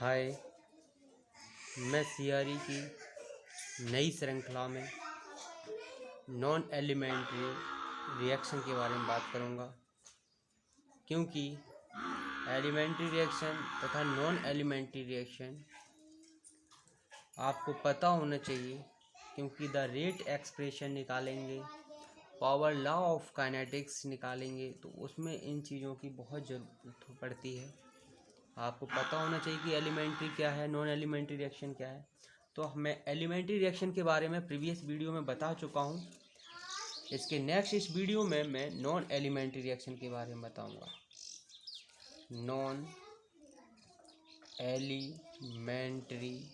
हाय, मैं सीआरई की नई श्रृंखला में नॉन एलिमेंट्री रिएक्शन के बारे में बात करूंगा, क्योंकि एलिमेंट्री रिएक्शन तथा नॉन एलिमेंट्री रिएक्शन आपको पता होना चाहिए, क्योंकि द रेट एक्सप्रेशन निकालेंगे, पावर लॉ ऑफ काइनेटिक्स निकालेंगे, तो उसमें इन चीज़ों की बहुत ज़रूरत पड़ती है। आपको पता होना चाहिए कि एलिमेंट्री क्या है, नॉन एलिमेंट्री रिएक्शन क्या है। तो मैं एलिमेंट्री रिएक्शन के बारे में प्रीवियस वीडियो में बता चुका हूँ। इसके नेक्स्ट इस वीडियो में मैं नॉन एलिमेंट्री रिएक्शन के बारे में बताऊँगा। Non elementary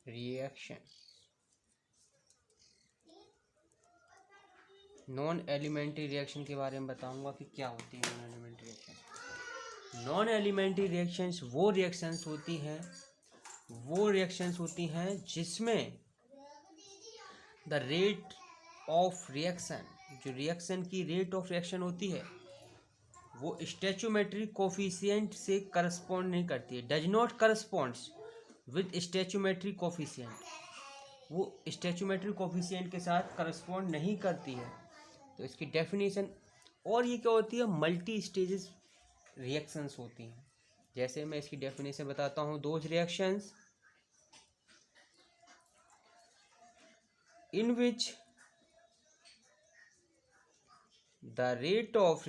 reaction, non elementary reaction के बारे में बताऊँगा कि क्या होती है non elementary reaction. Non elementary reactions वो रिएक्शंस होती हैं जिसमें द रेट ऑफ रिएक्शन, जो रिएक्शन की रेट ऑफ रिएक्शन होती है, वो स्टैचोमेट्रिक कोफिशिएंट से करस्पॉन्ड नहीं करती है, does not corresponds with stoichiometric coefficient. वो स्टैचोमेट्रिक कोफिशिएंट के साथ करस्पॉन्ड नहीं करती है। तो इसकी डेफिनेशन, और ये क्या होती है, मल्टी स्टेजेस रिएक्शंस होती हैं। जैसे मैं इसकी डेफिनेशन बताता हूँ। Those reactions in which the rate of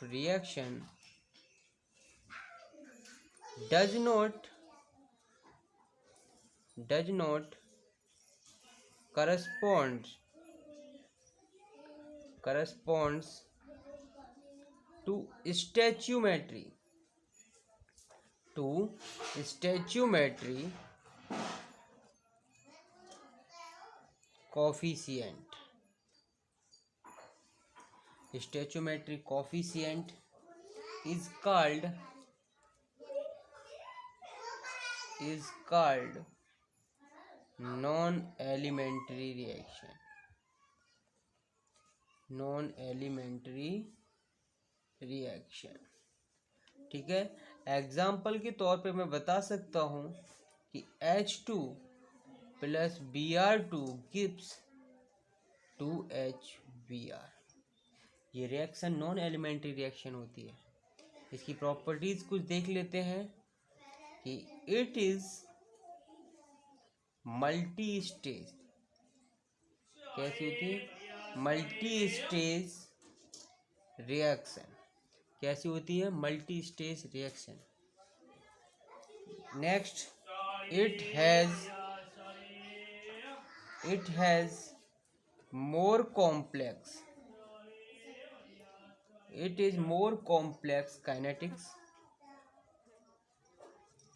reaction does not corresponds to stoichiometry coefficient. Stoichiometric coefficient is called non-elementary reaction. ठीक है। एग्जाम्पल के तौर पे मैं बता सकता हूँ कि H2 plus Br2 gives 2HBr। ये रिएक्शन नॉन एलिमेंट्री रिएक्शन होती है। इसकी प्रॉपर्टीज कुछ देख लेते हैं कि इट इज मल्टी स्टेज। कैसी होती है? Multi stage reaction. कैसी होती है? Multi stage reaction. Next, it has more complex kinetics.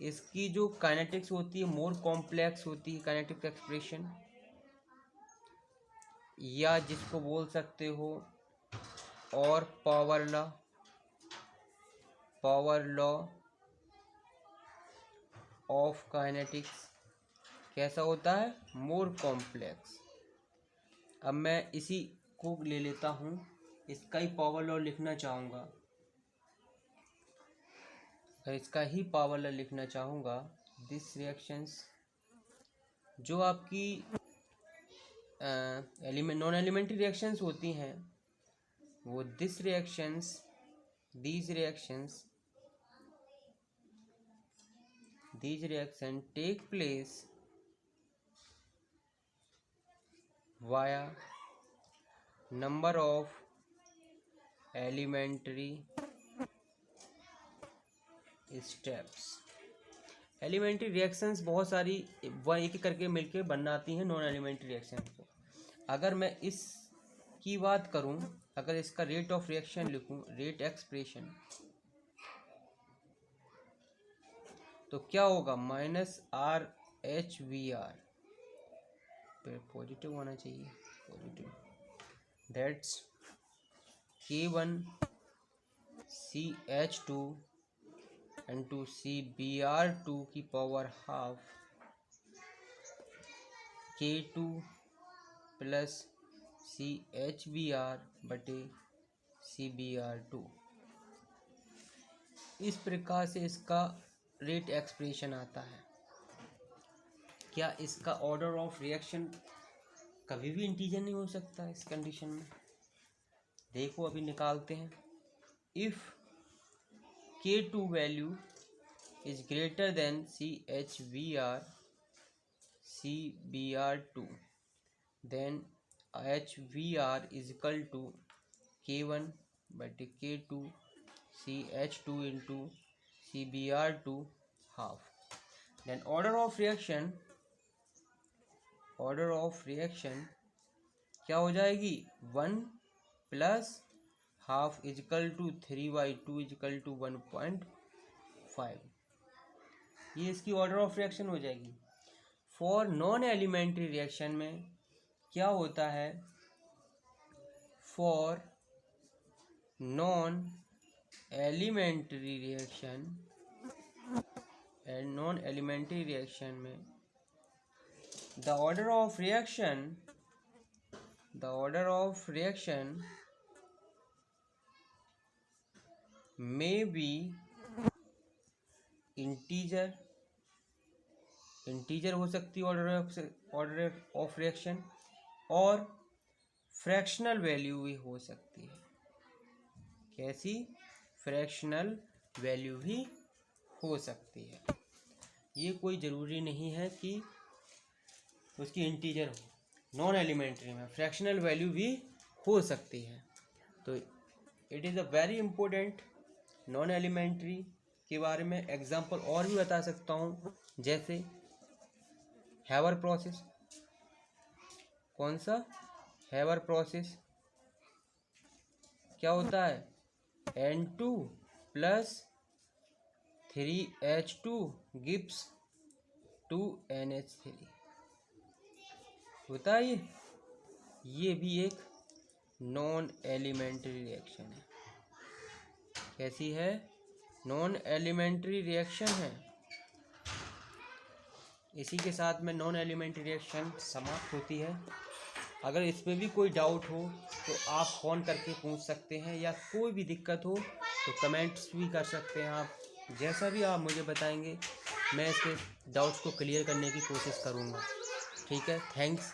इसकी जो काइनेटिक्स होती है मोर कॉम्प्लेक्स होती है, काइनेटिक एक्सप्रेशन, या जिसको बोल सकते हो और पावर लॉ ऑफ काइनेटिक्स कैसा होता है? More complex. अब मैं इसी को ले लेता हूँ, इसका ही पावर लॉ लिखना चाहूँगा। दिस रिएक्शंस, जो आपकी नॉन एलिमेंट्री रिएक्शंस होती हैं, वो these reaction take place via number of elementary steps। Elementary reactions बहुत सारी एक एक करके मिलके बनाती हैं नॉन एलिमेंट्री रिएक्शन को। अगर मैं इस की बात करूं, अगर इसका रेट ऑफ रिएक्शन लिखूं, रेट एक्सप्रेशन, तो क्या होगा? -RHBr, पॉजिटिव होना चाहिए, positive, that's K1CH2 into CBr2 की power half K2 plus CHBr बटे CbR2। इस प्रकार से इसका रेट एक्सप्रेशन आता है। क्या इसका ऑर्डर ऑफ रिएक्शन कभी भी इंटीजर नहीं हो सकता इस कंडीशन में? देखो अभी निकालते हैं। If K2 value is greater than CbR2 then HVR is equal to K1 बटे K2 CH2 into CbR2 half. Then order of reaction क्या हो जाएगी? 1 plus half is equal to 3/2 is equal to 1.5। ये इसकी ऑर्डर ऑफ रिएक्शन हो जाएगी। For non elementary reaction में क्या होता है? फॉर नॉन एलिमेंट्री रिएक्शन में the order of reaction may be integer हो सकती है ऑर्डर ऑफ रिएक्शन, और फ्रैक्शनल वैल्यू भी हो सकती है। कैसी? फ्रैक्शनल वैल्यू भी हो सकती है। ये कोई ज़रूरी नहीं है कि उसकी इंटीजर हो। नॉन एलिमेंट्री में फ्रैक्शनल वैल्यू भी हो सकती है। तो it is a very important. Non elementary के बारे में एग्जांपल और भी बता सकता हूँ, जैसे हैवर प्रोसेस। कौन सा? हैवर प्रोसेस। क्या होता है? N2 plus 3H2 gives 2NH3 होता है। ये भी एक नॉन एलिमेंट्री रिएक्शन है। कैसी है? नॉन एलिमेंट्री रिएक्शन है। इसी के साथ में नॉन एलिमेंट्री रिएक्शन समाप्त होती है। अगर इसमें भी कोई डाउट हो तो आप फ़ोन करके पूछ सकते हैं, या कोई भी दिक्कत हो तो कमेंट्स भी कर सकते हैं। आप जैसा भी आप मुझे बताएंगे, मैं इसके डाउट्स को क्लियर करने की कोशिश करूँगा। ठीक है, थैंक्स।